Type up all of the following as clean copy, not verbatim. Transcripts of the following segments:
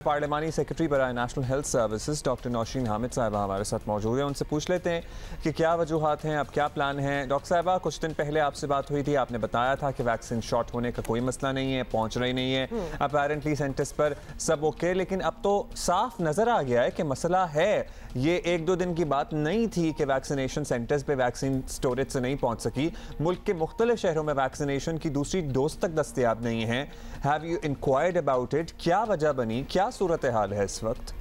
पार्लिमानी secretary बराए national health services doctor Nausheen Hamid Sahiba हमारे साथ मौजूद हैं। उनसे पूछ लेते हैं कि क्या वजूहात हैं, अब क्या प्लान है। डॉक्टर साहिबा, कुछ दिन पहले आपसे बात हुई थी, आपने बताया था कि वैक्सीन शॉर्ट होने का कोई मसला नहीं है, पहुंच रही नहीं है, अपेरेंटली सेंटर्स पर सब ओके। लेकिन अब तो साफ नज़र आ गया है कि मसला है। ये एक दो दिन की बात नहीं थी कि वैक्सीनेशन सेंटर्स पर वैक्सीन स्टोरेज से नहीं पहुँच सकी। मुल्क के मुख्तलिफ शहरों में वैक्सीनेशन की दूसरी डोज तक दस्तयाब नहीं है। Have you inquired about it? क्या वजह बनी, क्या सूरत हाल है इस वक्त?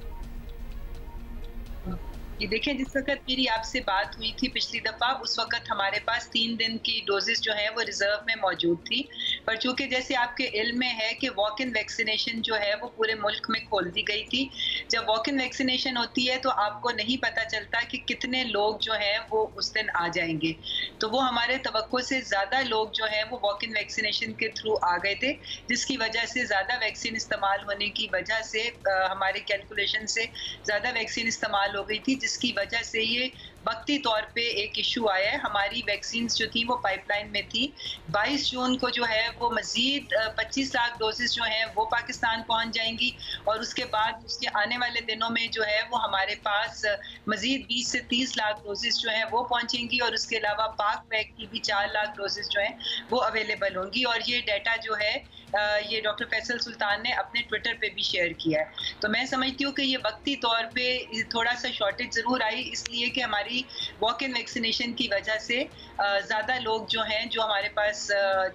ये देखें, जिस वक्त मेरी आपसे बात हुई थी पिछली दफ़ा, उस वक्त हमारे पास 3 दिन की डोजेस जो है वो रिजर्व में मौजूद थी। पर चूंकि जैसे आपके इल्म में है कि वॉक इन वैक्सीनेशन जो है वो पूरे मुल्क में खोल दी गई थी। जब वॉक इन वैक्सीनेशन होती है तो आपको नहीं पता चलता कि कितने लोग जो हैं वो उस दिन आ जाएंगे। तो वो हमारे तवक्को से ज़्यादा लोग जो हैं वो वॉक इन वैक्सीनेशन के थ्रू आ गए थे, जिसकी वजह से ज़्यादा वैक्सीन इस्तेमाल होने की वजह से हमारे कैलकुलेशन से ज़्यादा वैक्सीन इस्तेमाल हो गई थी, जिसकी वजह से ये वक्ती तौर पे एक इशू आया है। हमारी वैक्सीन जो थी वो पाइपलाइन में थी। 22 जून को जो है वो मजीद 25 लाख डोजेस जो हैं वो पाकिस्तान पहुंच जाएंगी और उसके बाद उसके आने वाले दिनों में जो है वो हमारे पास मजीद 20 से 30 लाख डोजेस जो हैं वो पहुंचेंगी और उसके अलावा पाक वैक की भी 4 लाख डोजेस जो हैं वो अवेलेबल होंगी। और ये डाटा जो है ये डॉक्टर फैसल सुल्तान ने अपने ट्विटर पे भी शेयर किया है। तो मैं समझती हूँ कि ये वक्ती तौर पे थोड़ा सा शॉर्टेज ज़रूर आई, इसलिए कि हमारी वॉक इन वैक्सीनेशन की वजह से ज़्यादा लोग जो हैं जो हमारे पास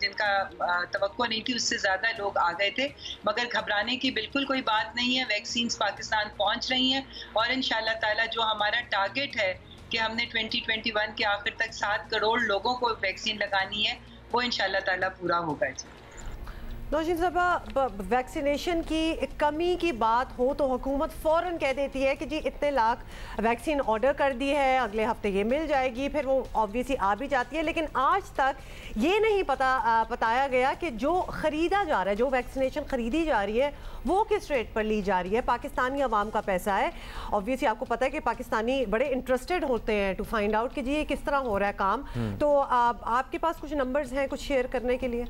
जिनका तवक्को नहीं थी उससे ज़्यादा लोग आ गए थे। मगर घबराने की बिल्कुल कोई बात नहीं है। वैक्सीन्स पाकिस्तान पहुँच रही हैं और इंशाल्लाह ताला जो हमारा टारगेट है कि हमने 2021 के आखिर तक 7 करोड़ लोगों को वैक्सीन लगानी है, वो इंशाल्लाह ताला पूरा होगा। नौशीन साहबा, वैक्सीनेशन की कमी की बात हो तो हुकूमत फ़ौरन कह देती है कि जी इतने लाख वैक्सीन ऑर्डर कर दी है, अगले हफ्ते ये मिल जाएगी, फिर वो ऑब्वियसली आ भी जाती है। लेकिन आज तक ये नहीं बताया गया कि जो ख़रीदा जा रहा है, जो वैक्सीनेशन ख़रीदी जा रही है वो किस रेट पर ली जा रही है। पाकिस्तानी अवाम का पैसा है, ऑब्वियसली आपको पता है कि पाकिस्तानी बड़े इंटरेस्टेड होते हैं टू फाइंड आउट कि जी ये किस तरह हो रहा है काम। तो आपके पास कुछ नंबर्स हैं कुछ शेयर करने के लिए?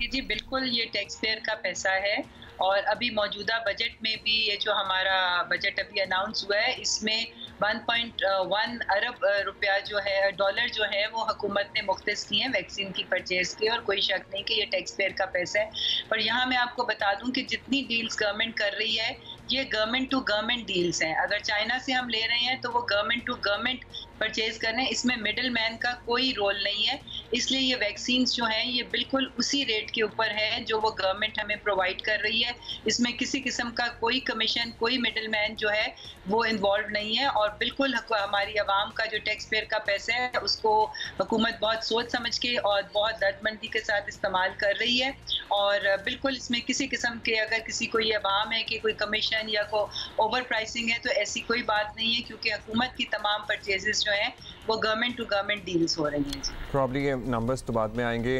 जी बिल्कुल, ये टैक्स पेयर का पैसा है और अभी मौजूदा बजट में भी ये जो हमारा बजट अभी अनाउंस हुआ है इसमें 1.1 अरब रुपया जो है डॉलर जो है वो हुकूमत ने मुख्तस किए हैं वैक्सीन की परचेज के। और कोई शक नहीं कि ये टैक्स पेयर का पैसा है। पर यहाँ मैं आपको बता दूं कि जितनी डील्स गवर्नमेंट कर रही है ये गवर्नमेंट टू गवर्नमेंट डील्स हैं। अगर चाइना से हम ले रहे हैं तो वो गवर्नमेंट टू गवर्नमेंट परचेज कर रहे हैं, इसमें मिडिल मैन का कोई रोल नहीं है। इसलिए ये वैक्सीन्स जो हैं ये बिल्कुल उसी रेट के ऊपर है जो वो गवर्नमेंट हमें प्रोवाइड कर रही है। इसमें किसी किस्म का कोई कमीशन, कोई मिडिल मैन जो है वो इन्वॉल्व नहीं है। और बिल्कुल हमारी आवाम का जो टैक्स पेयर का पैसा है उसको हुकूमत बहुत सोच समझ के और बहुत दर्दमंदी के साथ इस्तेमाल कर रही है। और बिल्कुल इसमें किसी किस्म के अगर किसी को ये अवाम है कि कोई कमीशन या कोई ओवर प्राइसिंग है तो ऐसी कोई बात नहीं है, क्योंकि हुकूमत की तमाम परचेजेस जो हैं वो गवर्नमेंट टू गवर्नमेंट डील्स हो रही हैं। प्रॉब्ली ये नंबर्स तो बाद में आएंगे,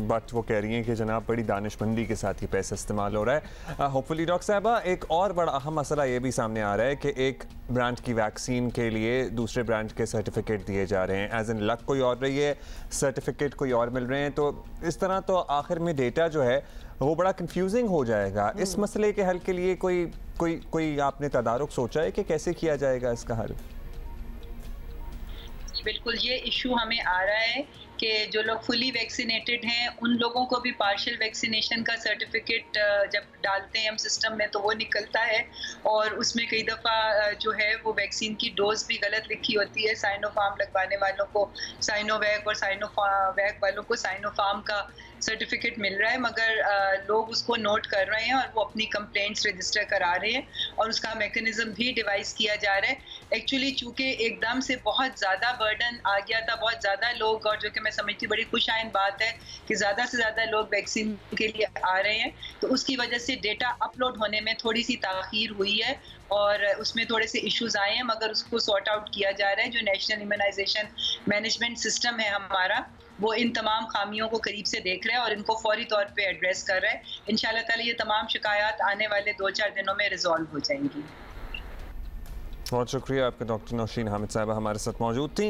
बट वो कह रही हैं कि जनाब बड़ी दानिशमंदी के साथ ही पैसा इस्तेमाल हो रहा है। होपफुली डॉक्टर साहबा, एक और बड़ा अहम मसला ये भी सामने आ रहा है कि एक ब्रांड की वैक्सीन के लिए दूसरे ब्रांड के सर्टिफिकेट दिए जा रहे हैं। एज इन लक कोई और रही है, सर्टिफिकेट कोई और मिल रहे हैं। तो इस तरह तो आखिर में डेटा जो है वो बड़ा कंफ्यूजिंग हो जाएगा। इस मसले के हल के लिए कोई आपने तदारुक सोचा है कि कैसे किया जाएगा इसका हल? बिल्कुल, ये इशू हमें आ रहा है कि जो लोग फुली वैक्सीनेटेड हैं उन लोगों को भी पार्शियल वैक्सीनेशन का सर्टिफिकेट जब डालते हैं हम सिस्टम में तो वो निकलता है और उसमें कई दफ़ा जो है वो वैक्सीन की डोज भी गलत लिखी होती है। साइनोफार्म लगवाने वालों को साइनोवैक और साइनोवैक वालों को साइनोफार्म का सर्टिफिकेट मिल रहा है, मगर लोग उसको नोट कर रहे हैं और वो अपनी कंप्लेंट्स रजिस्टर करा रहे हैं और उसका मैकेनिज्म भी डिवाइस किया जा रहा है। एक्चुअली चूँकि एकदम से बहुत ज़्यादा बर्डन आ गया था, बहुत ज़्यादा लोग, और जो कि मैं समझती बड़ी खुशाइन बात है कि ज़्यादा से ज़्यादा लोग वैक्सीन के लिए आ रहे हैं, तो उसकी वजह से डेटा अपलोड होने में थोड़ी सी ताख़ीर हुई है और उसमें थोड़े से इश्यूज आए हैं, मगर उसको सॉर्ट आउट किया जा रहा है। जो नेशनल इम्यूनाइजेशन मैनेजमेंट सिस्टम है हमारा, वो इन तमाम खामियों को करीब से देख रहा है और इनको फौरी तौर पे एड्रेस कर रहा है। इंशाल्लाह ताला ये तमाम शिकायत आने वाले 2-4 दिनों में रिजॉल्व हो जाएंगी। बहुत शुक्रिया आपके डॉक्टर नौशीन हामिद साहिबा हमारे साथ मौजूद थी।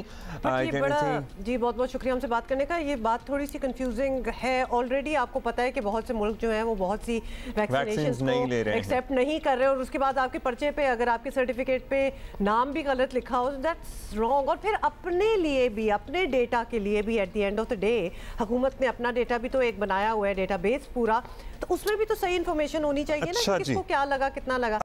जी बहुत बहुत शुक्रिया हमसे बात करने का। ये बात थोड़ी सी कंफ्यूजिंग है। ऑलरेडी आपको पता है कि बहुत से मुल्क जो हैं वो बहुत सी वैक्सीनेशन को एक्सेप्ट नहीं कर रहे, और उसके बाद आपके पर्चे पे अगर आपके सर्टिफिकेट पे नाम भी गलत लिखा हो, दैट्स रॉन्ग। और फिर अपने लिए भी, अपने डेटा के लिए भी at the end of the day हुकूमत ने अपना डेटा भी तो एक बनाया हुआ है, डेटाबेस पूरा, तो उसमें भी तो सही इन्फॉर्मेशन होनी चाहिए ना, किसको क्या लगा, कितना लगा।